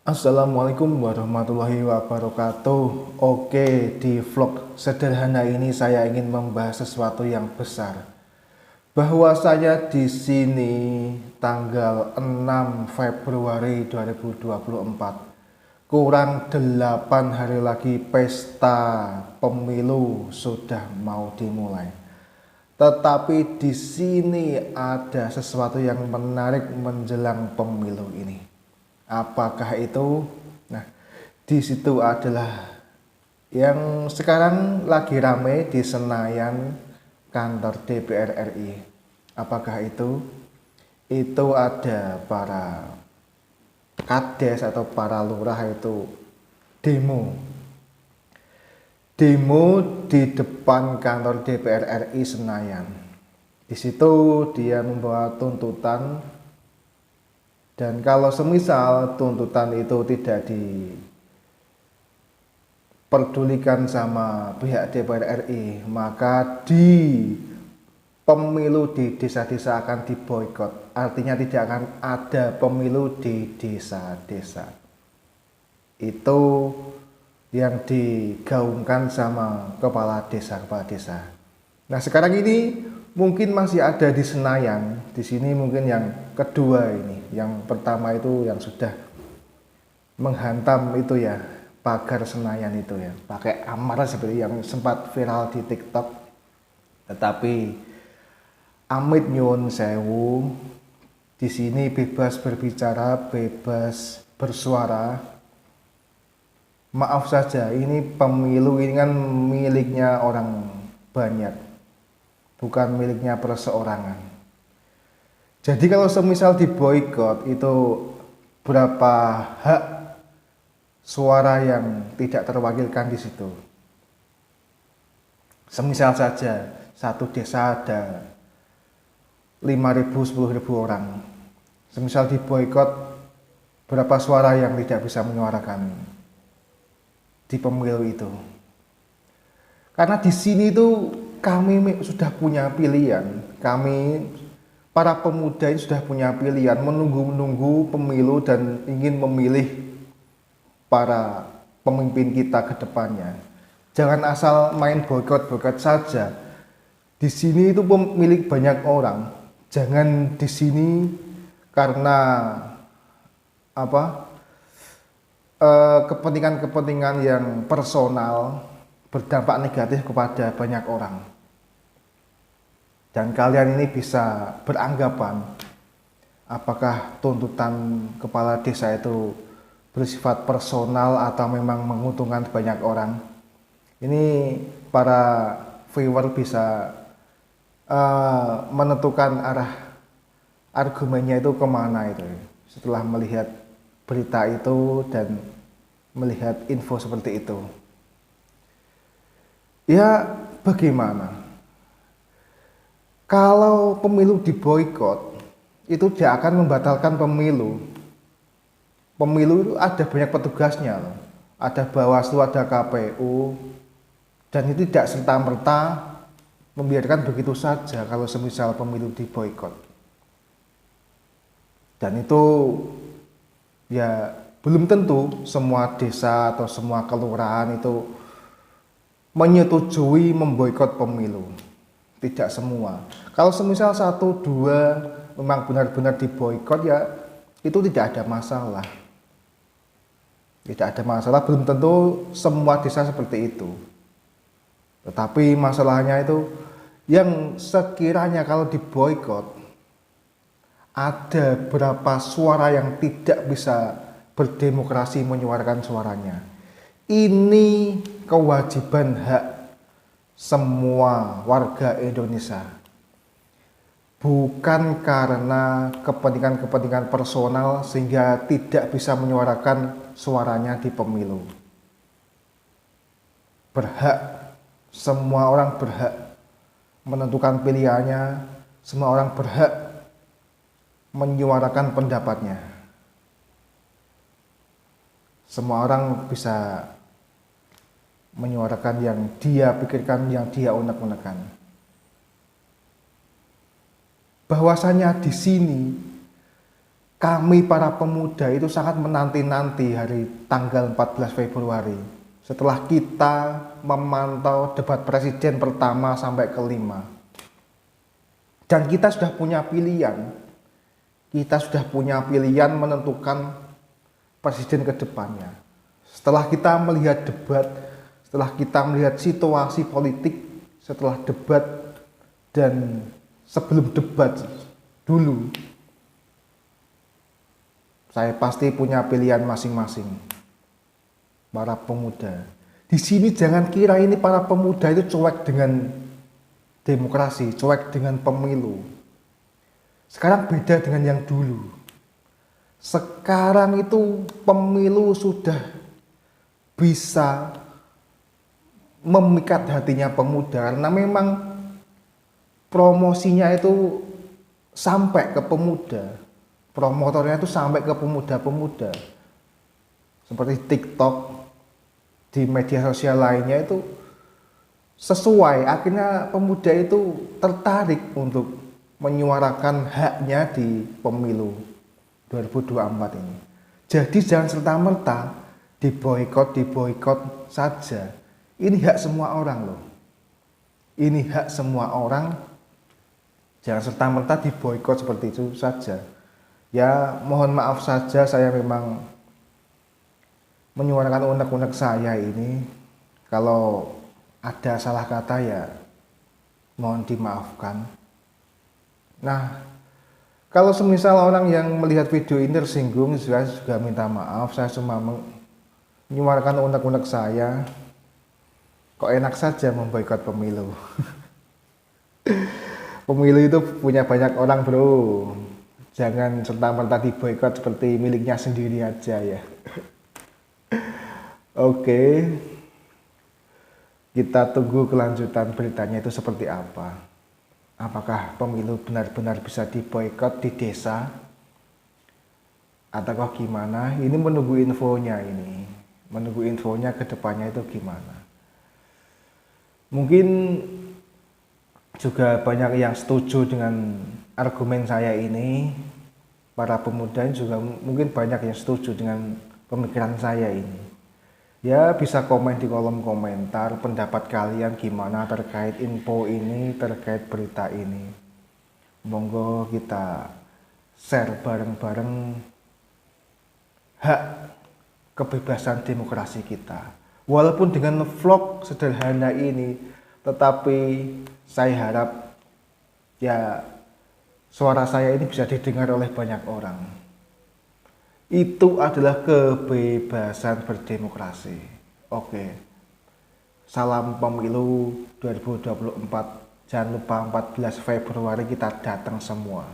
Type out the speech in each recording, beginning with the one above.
Assalamualaikum warahmatullahi wabarakatuh. Oke, di vlog sederhana ini saya ingin membahas sesuatu yang besar. Bahwasanya di sini tanggal 6 Februari 2024, kurang 8 hari lagi pesta pemilu sudah mau dimulai. Tetapi di sini ada sesuatu yang menarik menjelang pemilu ini. Apakah itu? Nah, di situ adalah yang sekarang lagi rame di Senayan, kantor DPR RI. Apakah itu? Itu ada para kades atau para lurah itu demo. Demo di depan kantor DPR RI Senayan. Di situ dia membawa tuntutan. Dan kalau semisal tuntutan itu tidak diperdulikan sama pihak DPR RI, maka di pemilu di desa-desa akan diboikot. Artinya tidak akan ada pemilu di desa-desa. Itu yang digaungkan sama kepala desa. Nah, sekarang ini mungkin masih ada di Senayan. Di sini mungkin yang kedua ini. Yang pertama itu yang sudah menghantam itu ya, pagar Senayan itu ya, pakai amarah seperti yang sempat viral di TikTok. Tetapi amit nyun sewu, di sini bebas berbicara, bebas bersuara. Maaf saja, ini pemilu ini kan miliknya orang banyak, bukan miliknya perseorangan. Jadi kalau semisal diboikot itu berapa hak suara yang tidak terwakilkan di situ. Semisal saja satu desa ada 5.000, 10.000 orang. Semisal diboikot, berapa suara yang tidak bisa menyuarakan di pemilu itu. Karena di sini tuh kami sudah punya pilihan. Kami para pemuda ini sudah punya pilihan, menunggu pemilu dan ingin memilih para pemimpin kita ke depannya. Jangan asal main boikot-boikot saja. Di sini itu pemilik banyak orang. Jangan di sini karena apa? Kepentingan-kepentingan yang personal berdampak negatif kepada banyak orang. Dan kalian ini bisa beranggapan apakah tuntutan kepala desa itu bersifat personal atau memang menguntungkan banyak orang. Ini para viewer bisa menentukan arah argumennya itu kemana itu setelah melihat berita itu dan melihat info seperti itu. Ya, bagaimana? Kalau pemilu diboikot, itu tidak akan membatalkan pemilu. Pemilu itu ada banyak petugasnya loh. Ada Bawaslu, ada KPU, dan itu tidak serta-merta membiarkan begitu saja kalau semisal pemilu diboikot. Dan itu ya belum tentu semua desa atau semua kelurahan itu menyetujui memboikot pemilu. Tidak semua. Kalau semisal 1-2 memang benar-benar diboikot, ya itu tidak ada masalah. Tidak ada masalah, belum tentu semua desa seperti itu. Tetapi masalahnya itu yang sekiranya kalau diboikot, ada berapa suara yang tidak bisa berdemokrasi menyuarakan suaranya. Ini kewajiban hak semua warga Indonesia. Bukan karena kepentingan-kepentingan personal sehingga tidak bisa menyuarakan suaranya di pemilu. Berhak, semua orang berhak menentukan pilihannya, semua orang berhak menyuarakan pendapatnya. Semua orang bisa menyuarakan yang dia pikirkan, yang dia unek-unekan. Bahwasanya di sini kami para pemuda itu sangat menanti-nanti hari tanggal 14 Februari setelah kita memantau debat presiden pertama sampai kelima. Dan kita sudah punya pilihan. Kita sudah punya pilihan menentukan presiden ke depannya. Setelah kita melihat debat, setelah kita melihat situasi politik, setelah debat dan sebelum debat dulu, saya pasti punya pilihan masing-masing. Para pemuda. Di sini jangan kira ini para pemuda itu cuek dengan demokrasi, cuek dengan pemilu. Sekarang beda dengan yang dulu. Sekarang itu pemilu sudah bisa memikat hatinya pemuda karena memang promosinya itu sampai ke pemuda. Promotornya itu sampai ke pemuda-pemuda. Seperti TikTok, di media sosial lainnya itu sesuai. Akhirnya pemuda itu tertarik untuk menyuarakan haknya di pemilu 2024 ini. Jadi jangan serta-merta diboikot saja. Ini hak semua orang loh. Ini hak semua orang. Jangan serta-merta diboikot seperti itu saja. Ya mohon maaf saja saya memang menyuarakan unek-unek saya ini. Kalau ada salah kata ya mohon dimaafkan. Nah, kalau semisal orang yang melihat video ini tersinggung, saya juga minta maaf. Saya cuma menyuarakan unek-unek saya. Kok enak saja memboikot pemilu. Pemilu itu punya banyak orang bro. Jangan serta-merta diboikot seperti miliknya sendiri aja ya. Oke. Kita tunggu kelanjutan beritanya itu seperti apa. Apakah pemilu benar-benar bisa diboikot di desa? Ataukah gimana? Ini menunggu infonya ini. Menunggu infonya ke depannya itu gimana. Mungkin juga banyak yang setuju dengan argumen saya ini. Para pemuda juga mungkin banyak yang setuju dengan pemikiran saya ini. Ya bisa komen di kolom komentar pendapat kalian gimana terkait info ini, terkait berita ini. Monggo kita share bareng-bareng hak kebebasan demokrasi kita. Walaupun dengan vlog sederhana ini, tetapi saya harap ya suara saya ini bisa didengar oleh banyak orang. Itu adalah kebebasan berdemokrasi. Oke. Salam pemilu 2024. Jangan lupa 14 Februari kita datang semua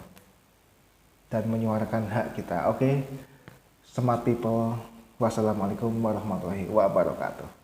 dan menyuarakan hak kita. Oke. Smart people. Wassalamualaikum warahmatullahi wabarakatuh.